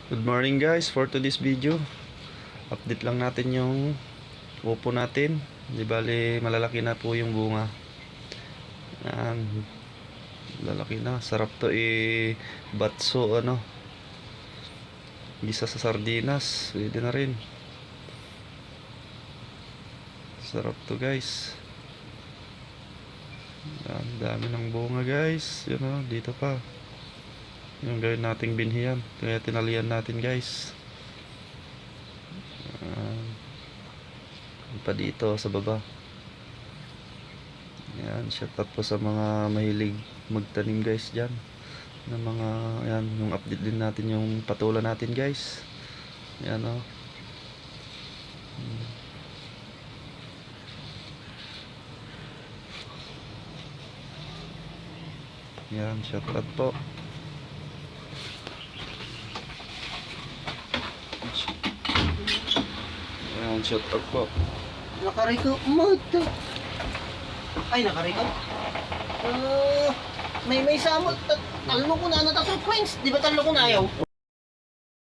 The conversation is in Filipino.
Good morning guys, for today's video update lang natin yung upo natin. Di bali malalaki na po yung bunga. Yan, malalaki na. Sarap to batso gisa sa sardinas, pwede na rin. Sarap to guys. Yan, dami ng bunga guys. Yan dito pa yung gawin nating binhiyan, kaya tinalian natin guys. Pa dito sa baba. Yan, shout out po sa mga mahilig magtanim guys dyan ng mga, yan, yung update din natin yung patulan natin guys. Yan yan, shout out po. Yan, shout out po. Nakariko mo ito. Ay, nakariko. May samot. Talo ko na natatong coins. Di ba talo ko na ayaw?